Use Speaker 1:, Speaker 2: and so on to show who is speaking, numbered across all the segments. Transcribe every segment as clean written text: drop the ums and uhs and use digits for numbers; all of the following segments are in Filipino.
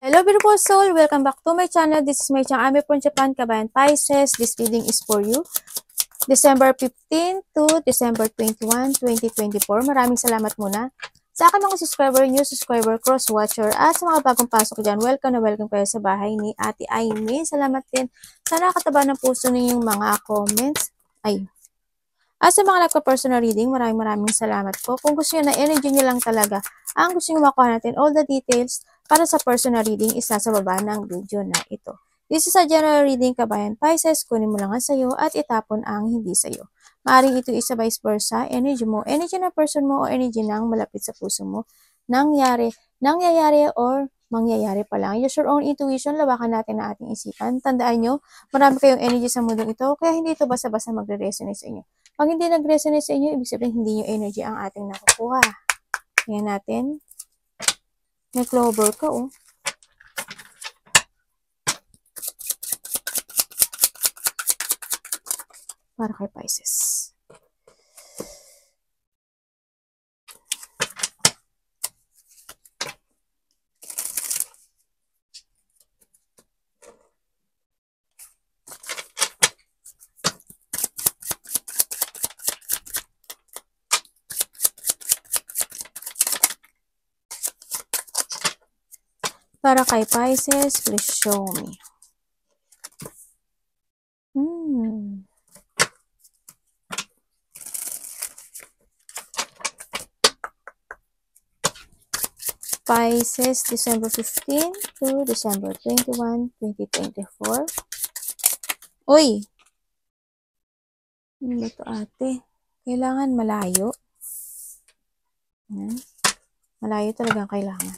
Speaker 1: Hello beautiful soul, welcome back to my channel. This is my channel, Ami from Japan, Kabayan Pisces. This reading is for you. December 15 to December 21, 2024. Maraming salamat muna sa akin mga subscriber, new subscriber, cross-watcher, at sa mga bagong pasok dyan. Welcome na welcome kayo sa bahay ni Ate Aimee. Salamat din sa nakataba ng puso ninyong mga comments. At sa mga nagpa-personal reading, maraming salamat po. Kung gusto nyo na energy nyo lang talaga, ang gusto nyo makuha natin, all the details para sa personal reading is nasa baba ng video na ito. This is a general reading, Kabayan Pisces. Kunin mo lang ang sayo at itapon ang hindi sayo. Maaring ito isa vice versa, energy mo, energy ng person mo, o energy ng malapit sa puso mo, nangyayari or mangyayari pa lang. Use your own intuition, lawakan natin ang ating isipan. Tandaan nyo, marami kayong energy sa mundong ito, kaya hindi ito basta-basta magre-resonate sa inyo. Pag hindi nag-resonate sa inyo, ibig sabihin hindi yung energy ang ating nakukuha. Tingnan natin. May clover ka, oh. Para kay Pisces. Para kay Pisces, please show me. Pisces, December 15 to December 21, 2024. Uy! Ano ito ate? Kailangan malayo. Malayo talaga kailangan.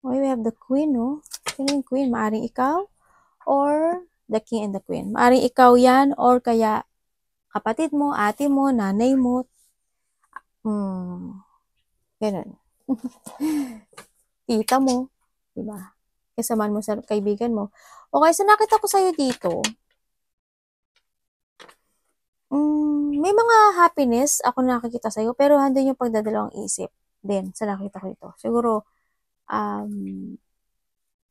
Speaker 1: We have the Queen, no? Sino yung Queen? Maaring ikaw or the King and the Queen. Maaring ikaw yan or kaya kapatid mo, ate mo, nanay mo. Ganun. Tita mo. Diba? Kasamaan mo sa kaibigan mo. Okay, so nakita ko sa'yo dito. May mga happiness ako nakikita sa'yo, pero handun yung pagdadalawang isip din sa nakita ko ito. Siguro,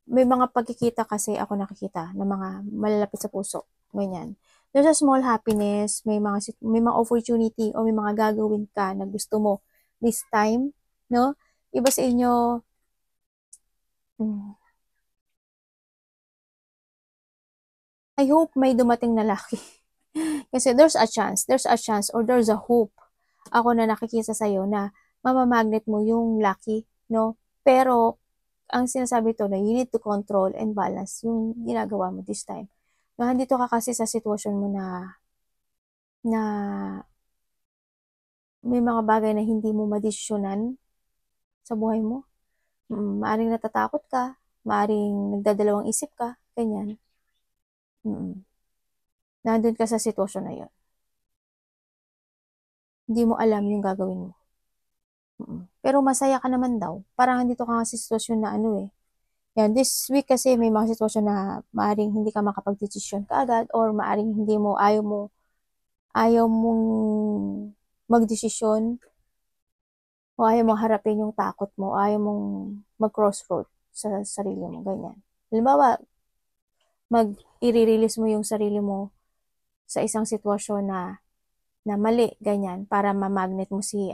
Speaker 1: may mga pagkikita kasi ako nakikita na mga malalapit sa puso. Ganyan. There's a small happiness, may mga opportunity o may mga gagawin ka na gusto mo this time, no? Iba sa inyo, I hope may dumating na laki. Kasi there's a chance or there's a hope ako na nakikita sa'yo na mamamagnet mo yung lucky, no? Pero, ang sinasabi to na you need to control and balance yung ginagawa mo this time. No, andito ka kasi sa sitwasyon mo na may mga bagay na hindi mo madesisyonan sa buhay mo. Maaring natatakot ka, maaring nagdadalawang isip ka, ganyan. Nandun ka sa sitwasyon na yun. Hindi mo alam yung gagawin mo. Pero masaya ka naman daw. Parang dito ka nga sa sitwasyon na Yan, this week kasi may mga sitwasyon na maaring hindi ka makapag-desisyon kaagad or maaring ayaw mong mag-desisyon o ayaw mong harapin yung takot mo, ayaw mong mag-crossroad sa sarili mo, ganyan. Halimbawa, i-release mo yung sarili mo sa isang sitwasyon na mali, ganyan, para ma-magnet mo si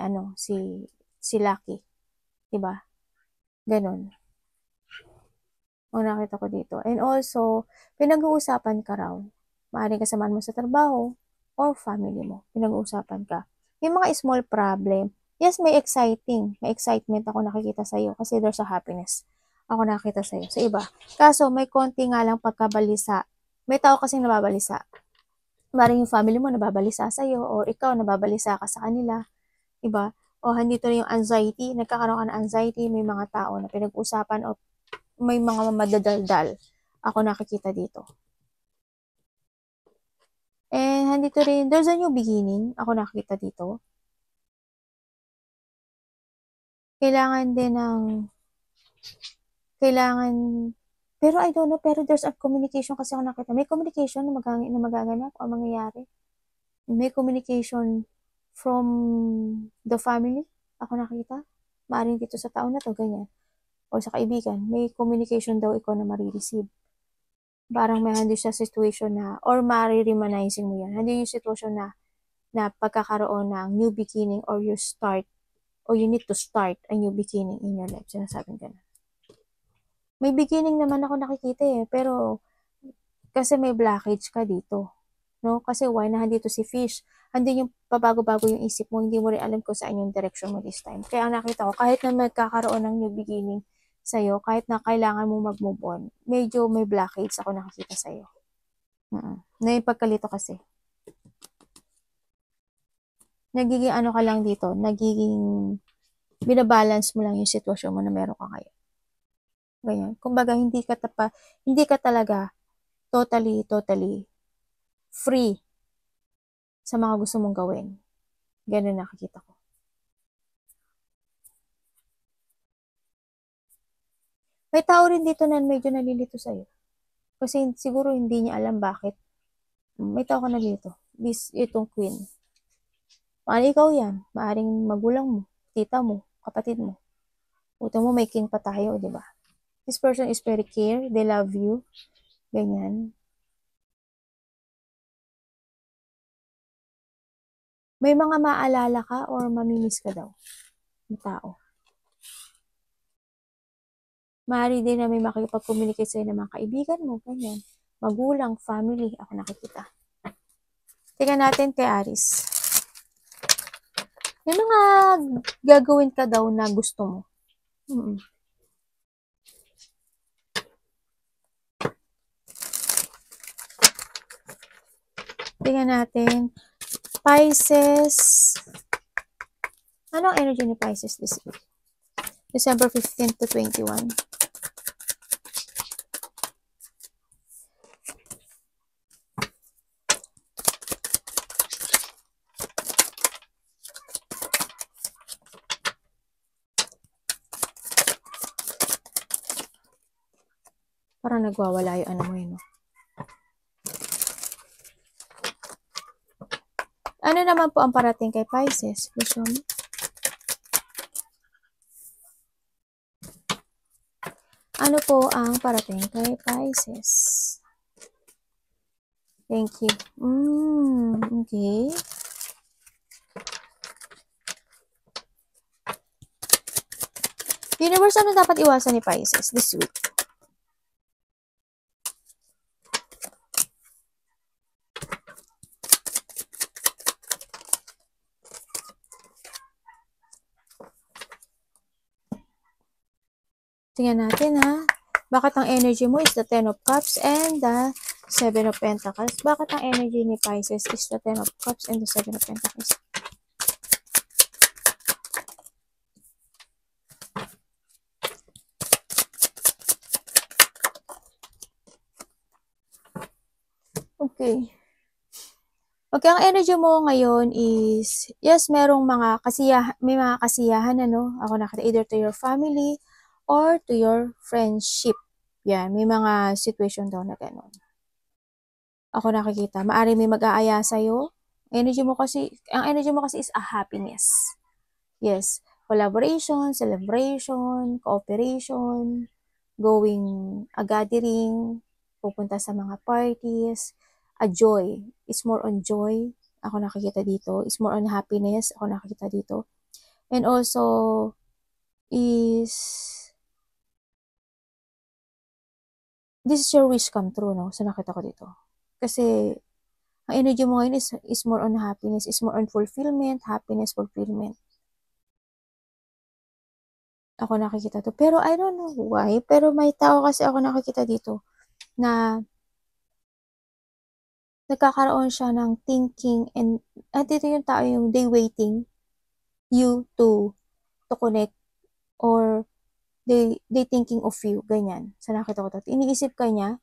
Speaker 1: Lucky. Diba? Ganon. O nakita ko dito. And also, pinag-uusapan ka raw. Maaaring kasamaan mo sa trabaho or family mo. Pinag-uusapan ka. Yung mga small problem, yes, may excitement ako nakikita sa'yo kasi there's a happiness ako nakikita sa'yo. Sa iba. Kaso, may konti nga lang pagkabalisa. May tao kasing nababalisa. Maaaring yung family mo nababalisa sa'yo or ikaw nababalisa ka sa kanila. Diba? O handito na yung anxiety. Nagkakaroon ka ng anxiety. May mga tao na pinag-usapan o may mga madadaldal ako nakikita dito. And handito rin, there's a new beginning ako nakikita dito. Kailangan din ng kailangan, pero I don't know, pero there's a communication kasi ako nakita. May communication na magaganap o mangyayari. May communication from the family, ako nakita. Maaaring dito sa taon na to, ganyan. O sa kaibigan, may communication daw ikaw na marireceive. Parang may handi siya situation na, or mariremanizing mo yan. Handi yung situation na pagkakaroon ng new beginning or you start, or you need to start a new beginning in your life. Sinasabing ganun. May beginning naman ako nakikita pero kasi may blockage ka dito. No? Kasi why na handito si fish? Handi yung pabago-bago yung isip mo, hindi mo rin alam kung saan yung direction mo this time. Kaya ang nakita ko, kahit na magkakaroon ng new beginning sa'yo, kahit na kailangan mo mag-move on, medyo may blockage ako nakikita sa'yo. Na yung pagkalito kasi. Nagiging ano ka lang dito, nagiging binabalance mo lang yung sitwasyon mo na meron ka ngayon. Ganyan. Kumbaga, hindi ka talaga totally free sa mga gusto mong gawin. Ganun nakikita ko. May tao rin dito na medyo nalilito sa'yo. Kasi siguro hindi niya alam bakit. May tao ka nalilito. Itong queen. Maaring ikaw yan. Maaring magulang mo, tita mo, kapatid mo. Uto mo, may king pa tayo, di ba? This person is very care. They love you. Ganyan. May mga maalala ka or mamimiss ka daw ng tao. Maaari din na may makikipag-communicate sa'yo ng mga kaibigan mo, ganyan. Magulang, family, ako nakikita. Tingnan natin kay Aris. Yung mga gagawin ka daw na gusto mo. Tingnan natin. Pisces. Ano ang energy ni Pisces this week? December 15 to 21. Parang nagwawala yung ano mo yun. No? Ano naman po ang parating kay Pisces? Gusto mo? Ano po ang parating kay Pisces? Thank you. Okay. Universe, ano dapat iwasan ni Pisces this week? Tingnan natin ha. Bakit ang energy mo is the 10 of Cups and the 7 of Pentacles? Bakit ang energy ni Pisces is the 10 of Cups and the 7 of Pentacles? Okay. Okay, ang energy mo ngayon is, yes, merong mga may mga kasiyahan, ano? Ako nakita, either to your family or to your friendship. Yan, may mga situation daw na gano'n. Ako nakikita, maari may mag-aaya sa'yo. Ang energy mo kasi is a happiness. Yes, collaboration, celebration, cooperation, going a gathering, pupunta sa mga parties, a joy. It's more on joy. Ako nakikita dito. It's more on happiness. Ako nakikita dito. And also, this is your wish come true, no? So, nakita ko dito. Kasi, ang energy mo ngayon is more on happiness, is more on fulfillment, happiness, fulfillment. Ako nakikita to. Pero, I don't know why. Pero, may tao kasi ako nakikita dito na nagkakaroon siya ng thinking and dito yung tao yung they waiting you to connect or they thinking of you, ganyan. Sa nakita ko to. Iniisip ka niya,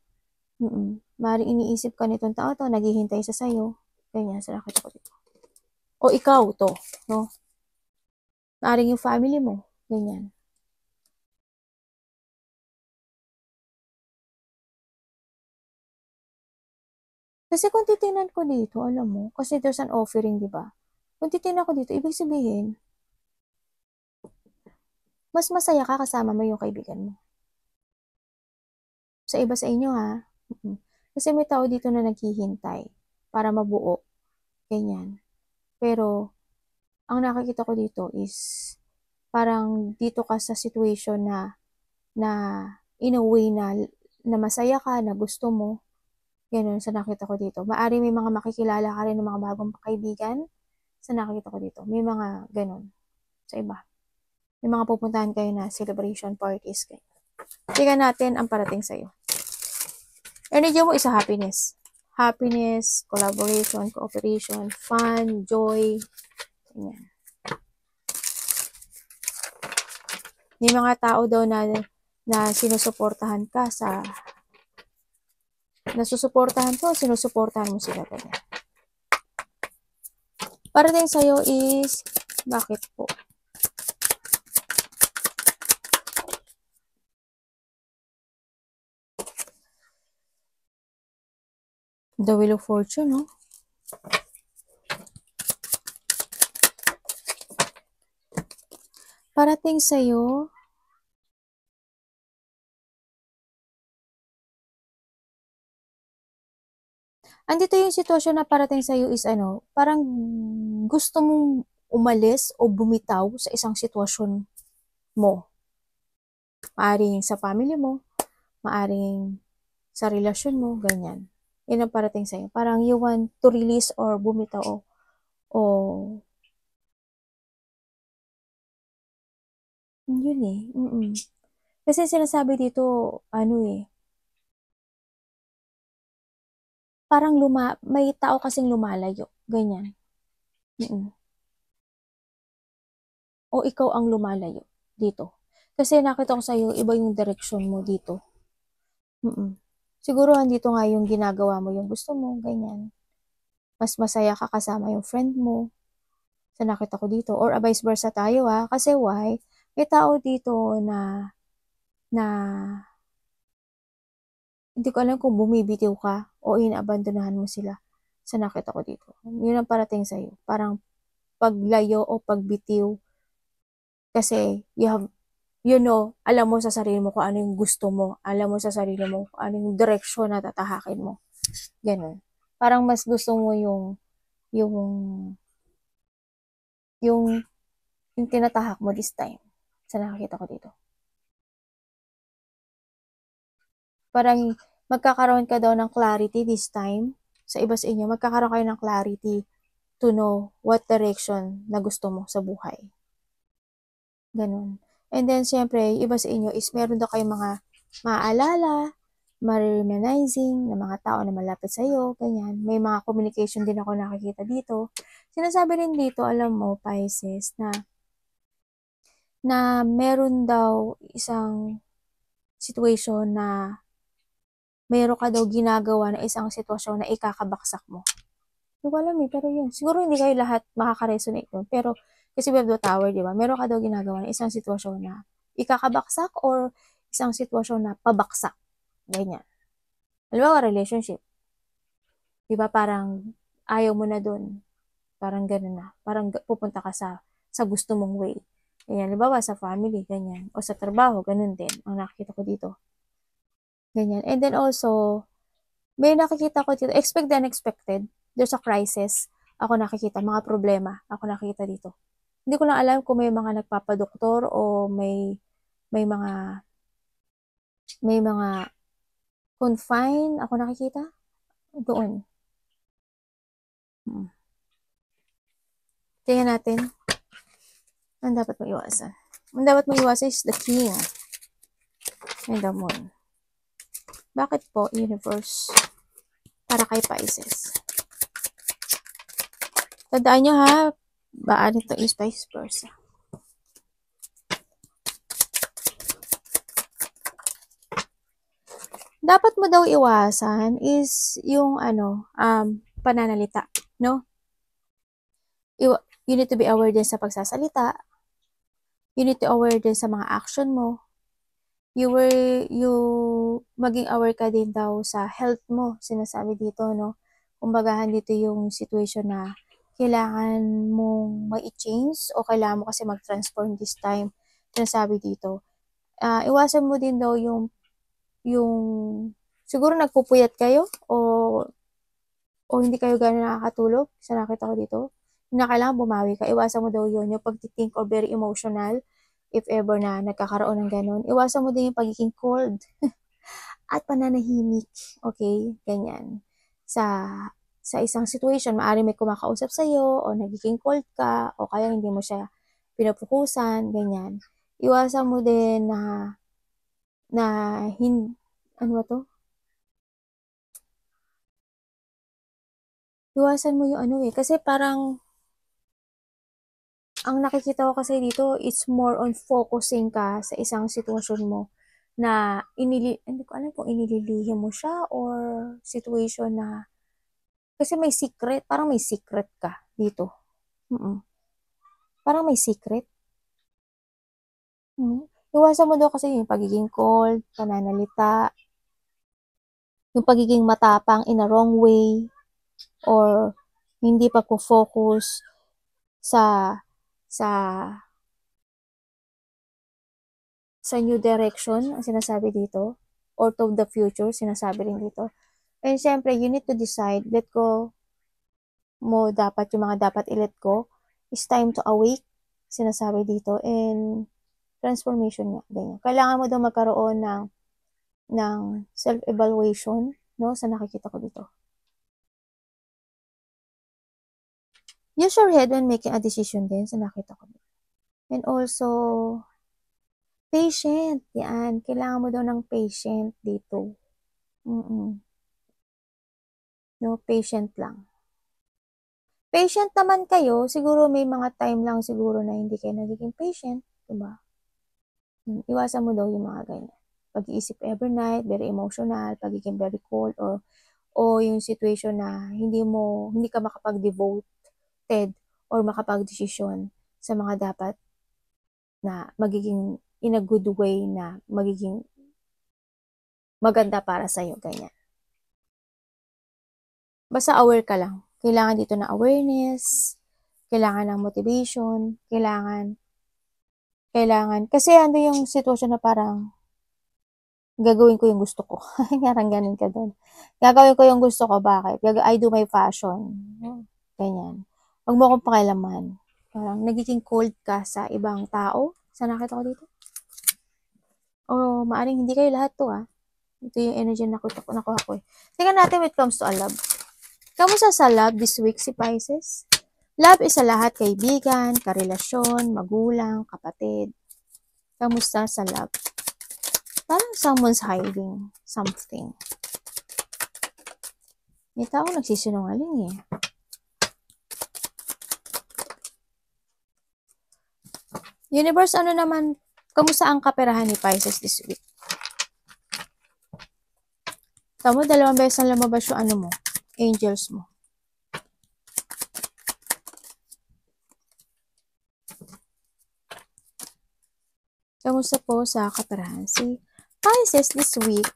Speaker 1: maaaring iniisip ka nitong tao to, naghihintay sa sayo, ganyan, sa nakita ko dito. O ikaw to, no? Maaaring yung family mo, ganyan. Kasi kung titingnan ko dito, alam mo, kasi there's an offering, di ba? Kung titingnan ko dito, ibig sabihin, mas masaya ka kasama mo yung kaibigan mo. Sa iba sa inyo ha. Kasi may tao dito na naghihintay para mabuo. Ganyan. Pero, ang nakikita ko dito is, parang dito ka sa situation na in a way na masaya ka, na gusto mo. Ganun sa nakita ko dito. Maari may mga makikilala ka rin ng mga bagong kaibigan sa nakita ko dito. May mga ganun sa iba. May mga pupuntahan kayo na celebration parties kayo. Tingnan natin ang parating sa'yo. Energy mo is happiness. Happiness, collaboration, cooperation, fun, joy. Ganyan. May mga tao daw na sinusuportahan ka sa nasusuportahan ko, sinusuportahan mo sila ganyan. Parating sa'yo is bakit po? The Wheel of Fortune, no? Parating sa'yo, andito yung sitwasyon na parating sa'yo is ano, parang gusto mong umalis o bumitaw sa isang sitwasyon mo. Maaring sa family mo, maaring sa relasyon mo, ganyan. Yan ang parating sa'yo. Parang you want to release or bumitaw o yun eh. Kasi sinasabi dito, ano eh, parang may tao kasing lumalayo. Ganyan. O ikaw ang lumalayo dito. Kasi nakita ko sa'yo, iba yung direction mo dito. Siguro andito nga yung ginagawa mo, yung gusto mo, ganyan. Mas masaya ka kasama yung friend mo. Sa nakita ko dito. Or vice versa tayo ha. Kasi why? May tao dito na hindi ko alam kung bumibitiw ka o inaabandonahan mo sila. Sa nakita ko dito. Yun ang parating sa'yo. Parang paglayo o pagbitiw. Kasi alam mo sa sarili mo kung ano yung gusto mo. Alam mo sa sarili mo kung ano yung direksyon na tatahakin mo. Ganun. Parang mas gusto mo yung, yung tinatahak mo this time. Sa nakakita ko dito. Parang magkakaroon ka daw ng clarity this time. Sa iba sa inyo, magkakaroon kayo ng clarity to know what direction na gusto mo sa buhay. Ganun. And then, syempre, iba sa inyo is meron daw kayong mga maaalala, ma-reminiscing ng mga tao na malapit sa iyo, ganyan. May mga communication din ako nakikita dito. Sinasabi rin dito, alam mo, Pisces, na meron daw isang situation na meron ka daw ginagawa na isang sitwasyon na ikakabaksak mo. Hindi ko alam pero yun. Siguro hindi kayo lahat makaka-resonate doon. Pero, kasi we have the tower, di ba? Meron ka daw ginagawa na isang sitwasyon na ikakabaksak or isang sitwasyon na pabaksak. Ganyan. Halimbawa, relationship. Di ba parang ayaw mo na doon. Parang ganun na. Parang pupunta ka sa gusto mong way. Ganyan. Halimbawa, sa family, ganyan. O sa trabaho, ganun din. Ang nakikita ko dito. Ganyan. And then also, may nakikita ko dito, expect the unexpected. There's a crisis. Ako nakikita, mga problema. Ako nakikita dito. Hindi ko lang alam kung may mga nagpapadoktor o may mga confine. Ako nakikita. Doon. Tingnan natin. Ang dapat mo iwasan. Ang dapat mo iwasan is the king and the moon. Bakit po, universe? Para kay Pisces. Tandaan nyo ha, baan ito is vice versa. Dapat mo daw iwasan is yung pananalita, no? You need to be aware din sa pagsasalita. You need to aware din sa mga action mo. You maging aware ka din daw sa health mo, sinasabi dito, no? Kumbaga, dito yung situation na kailangan mong ma-change o kailangan mo kasi mag-transform this time. Sinasabi dito. Iwasan mo din daw yung siguro nagpupuyat kayo o hindi kayo gano'n nakakatulog sa nakita ko dito. Na kailangan bumawi ka. Iwasan mo daw yun, yung pagtithink or very emotional if ever na nagkakaroon ng gano'n. Iwasan mo din yung pagiging cold at pananahimik. Okay? Ganyan. Sa isang situation, maaari may kumakausap sa'yo o nagiging cold ka o kaya hindi mo siya pinapukusan, ganyan. Iwasan mo din na ano ba to? Iwasan mo yung ano kasi parang ang nakikita ko kasi dito, it's more on focusing ka sa isang sitwasyon mo na hindi ko alam kung inililihim mo siya or situation na kasi may secret, parang may secret ka dito. Parang may secret. Iwasan mo daw kasi yung pagiging cold, pananalita, yung pagiging matapang in a wrong way, or hindi pagpo-focus sa new direction, ang sinasabi dito, or to the future, sinasabi rin dito. And syempre, you need to decide, let go mo dapat, yung mga dapat i-let go, it's time to awake, sinasabi dito, and transformation nga, ganyan. Kailangan mo daw magkaroon ng self-evaluation, no, sa nakikita ko dito. Use your head when making a decision din, sa nakita ko dito. And also, patient, yan. Kailangan mo daw ng patient dito. No, patient lang. Patient naman kayo, siguro may mga time lang siguro na hindi kayo nagiging patient, diba? Iwasan mo daw yung mga ganyan. Pag-iisip every night, very emotional, pagiging very cold, o yung situation na hindi ka makapag-devoted or makapag-desisyon sa mga dapat na magiging in a good way na magiging maganda para sa'yo, ganyan. Basta aware ka lang. Kailangan dito na awareness, kailangan ng motivation, kailangan, kasi ano yung sitwasyon na parang gagawin ko yung gusto ko. Parang ganun ka doon. Gagawin ko yung gusto ko, bakit? I do my fashion. Ganyan. Huwag mo akong pakialaman. Parang nagiging cold ka sa ibang tao. Sa nakita ko dito. O maaring hindi kayo lahat to Ito yung energy na nakuha ko Tingnan natin when it comes to a love. Kamusta sa love this week si Pisces? Love is sa lahat, kaibigan, karelasyon, magulang, kapatid. Kamusta sa love? Parang someone's hiding something. May tao nagsisinungaling Universe, ano naman, kamusta ang kaperahan ni Pisces this week? Tama, 2 beses na lumabas yung ano mo, angels mo. Kamusta po sa kaperahan si Pisces this week?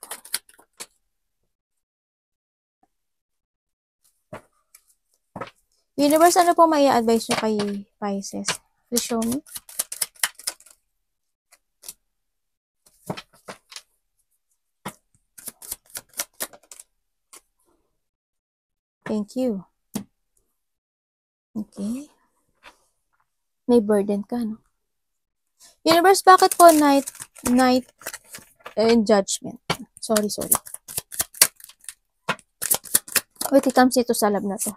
Speaker 1: Universe, ano po may advice nyo kay Pisces? Please show me. Thank you. Okay. May burden ka, no? Universe, bakit po night and judgment? Sorry. Wait, it comes ito sa lab na to.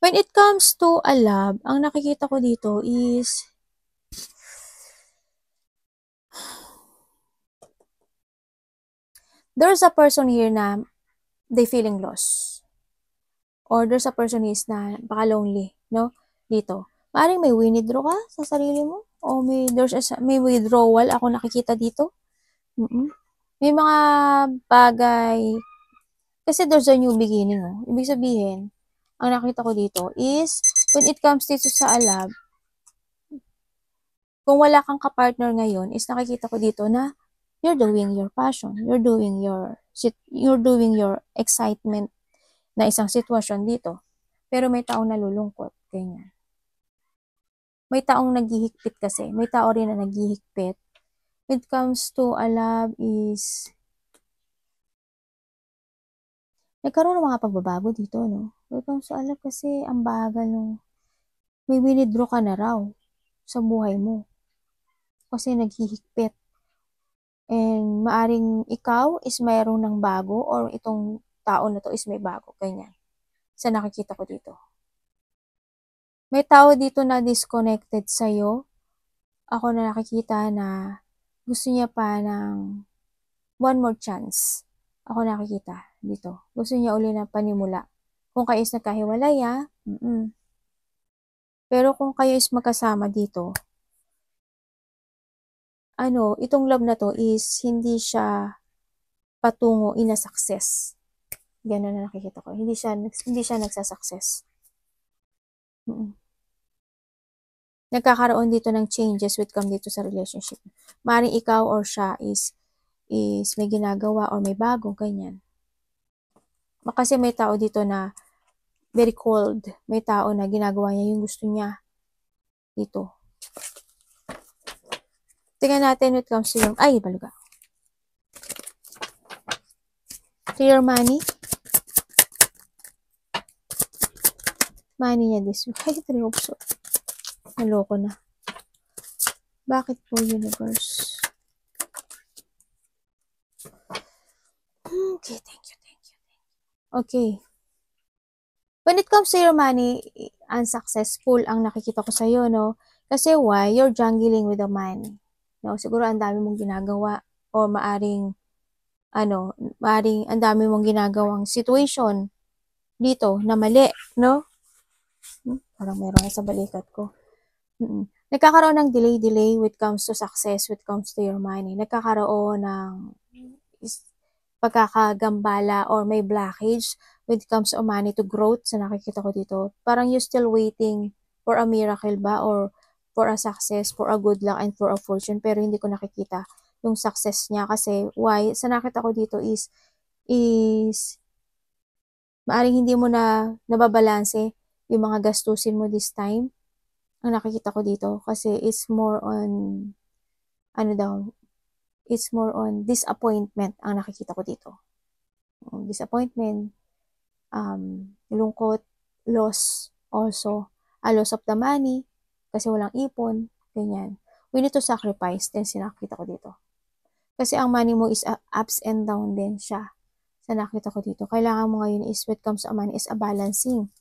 Speaker 1: When it comes to a love, ang nakikita ko dito is there's a person here na they feeling lost. Or there's a person is na baka lonely, no? Dito. Maaaring may withdraw ka sa sarili mo o may withdrawal ako nakikita dito. May mga bagay kasi there's a new beginning, Ibig sabihin, ang nakita ko dito is when it comes dito sa love, Kung wala kang kapartner ngayon, is nakikita ko dito na you're doing your passion, you're doing your excitement na isang sitwasyon dito. Pero may taong nalulungkot, ganyan. May taong naghihigpit kasi, may tao rin na naghihigpit. When it comes to a love is, nagkaroon ng mga pagbabago dito, no? When it comes to a love kasi, ang bagal nung, may winidraw ka na raw sa buhay mo. Kasi naghihigpit. And maaring ikaw is mayroon ng bago or itong tao na to is may bago. Ganyan. Sa nakikita ko dito. May tao dito na disconnected sa'yo. Ako na nakikita na gusto niya pa ng one more chance. Ako nakikita dito. Gusto niya uli na panimula. Kung kayo is nagkahiwalay, Pero kung kayo is magkasama dito, itong love na to is hindi siya patungo in a success. Ganun na nakikita ko. Hindi siya nagsasucess. Nagkakaroon dito ng changes with come dito sa relationship. Maring ikaw or siya is may ginagawa or may bago, ganyan. Kasi may tao dito na very cold. May tao na ginagawa niya yung gusto niya dito. Tingnan natin when it comes to your, baluga. To your money. Money niya this week. Ay, 3 of Swords. Naloko na. Bakit po, universe? Okay, thank you. Okay. When it comes to your money, unsuccessful ang nakikita ko sa'yo, no? Kasi why? You're jungling with the money. No? Siguro ang dami mong ginagawa o maaring ang dami mong ginagawang situation dito na mali, no? Parang meron na sa balikat ko. Nagkakaroon ng delay when it comes to success, when it comes to your money. Nagkakaroon ng pagkakagambala or may blockage when it comes to money to growth sa nakikita ko dito. Parang you still waiting for a miracle ba or for a success, for a good luck, and for a fortune. Pero hindi ko nakikita yung success niya kasi why? Sa nakita ko dito is maaring hindi mo na nababalanse yung mga gastusin mo this time. Ang nakikita ko dito kasi it's more on it's more on disappointment ang nakikita ko dito. Disappointment, lungkot, loss also, a loss of the money kasi walang ipon, ganyan. We need to sacrifice din sinakita ko dito. Kasi ang money mo is ups and down din siya. Sa nakita ko dito. Kailangan mo ngayon is when it comes to money is a balancing.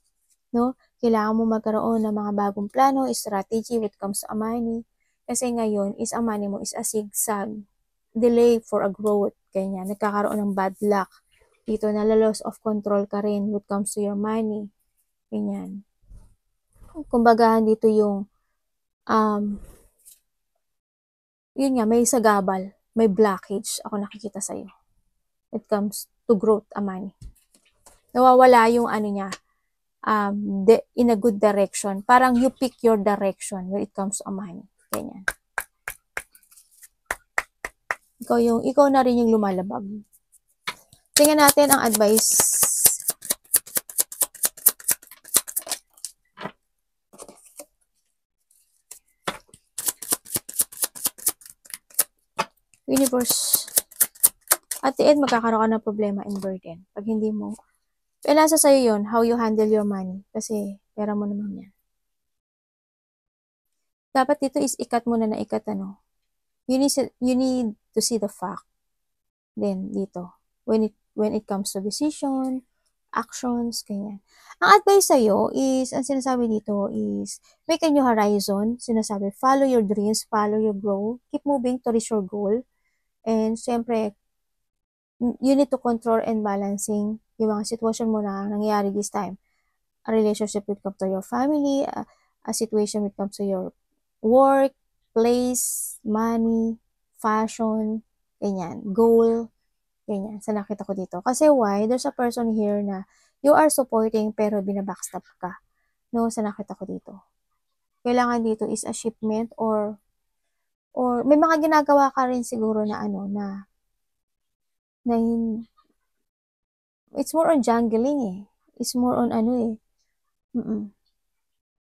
Speaker 1: No? Kailangan mo magkaroon ng mga bagong plano, strategy when it comes to money. Kasi ngayon is ang money mo is a zigzag. Delay for a growth. Ganyan. Nagkakaroon ng bad luck. Dito na loss of control ka rin when it comes to your money. Ganyan. Kumbaga dito yung yun nga, may sagabal, may blockage ako nakikita sa'yo. It comes to growth, money. Nawawala yung niya, in a good direction. Parang you pick your direction when it comes to money. Ganyan. Ikaw na rin yung lumalabag. Tingnan natin ang advice. Universe. At the end, magkakaroon ka ng problema and burden. Pag hindi mo, nasa sa'yo yun, how you handle your money. Kasi, pera mo naman yan. Dapat dito is ikat mo na ikat, You need to see the fact. Then, dito. When it comes to decision, actions, ganyan. Ang advice sa'yo is, ang sinasabi dito is, make a new horizon. Sinasabi, follow your dreams, follow your goal, keep moving to reach your goal. And, siyempre, you need to control and balancing yung mga sitwasyon mo na nangyayari this time. A relationship when it comes to your family, a situation when it comes to your work, place, money, fashion, ganyan, goal, ganyan, sa nakita ko dito. Kasi why? There's a person here na you are supporting pero binabackstab ka. No, sa nakita ko dito. Kailangan dito is a shipment or Or may mga ginagawa ka rin siguro na ano, na it's more on jungling eh. It's more on ano eh.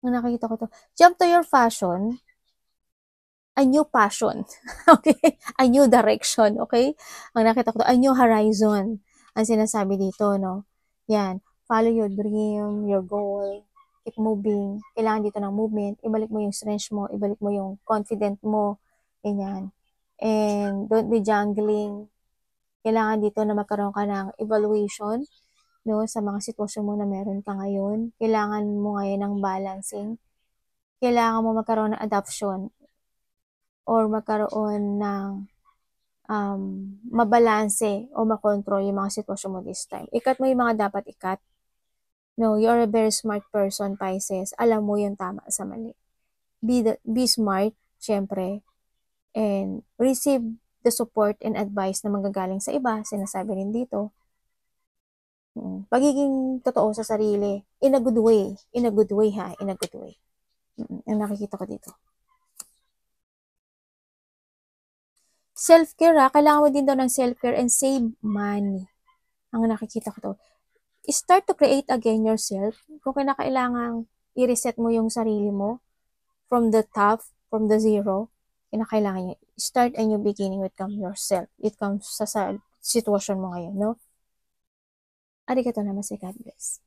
Speaker 1: Ang nakikita ko to. Jump to your fashion, a new passion. Okay? A new direction. Okay? Ang nakita ko to, a new horizon. Ang sinasabi dito, no? Yan. Follow your dream, your goal. Keep moving. Kailangan dito ng movement. Ibalik mo yung strength mo. Ibalik mo yung confident mo. Ganyan. And don't be jungling. Kailangan dito na magkaroon ka ng evaluation, no, sa mga sitwasyon mo na meron ka ngayon. Kailangan mo ngayon ng balancing. Kailangan mo magkaroon ng adoption or magkaroon ng mabalanse o makontrol yung mga sitwasyon mo this time. Ikat mo yung mga dapat ikat. No, you're a very smart person, Pisces. Alam mo yung tama sa mali. Be smart, syempre, and receive the support and advice na manggagaling sa iba, sinasabi rin dito. Pagiging totoo sa sarili, in a good way ha, in a good way. Ang nakikita ko dito. Self-care ha, kailangan mo din daw ng self-care and save money. Ang nakikita ko to. Start to create again yourself. Kung kinakailangan i-reset mo yung sarili mo from the top, from the zero, kinakailangan nyo. Start a new beginning with yourself. It comes sa sitwasyon mo ngayon, no? Arigato namaste, God bless.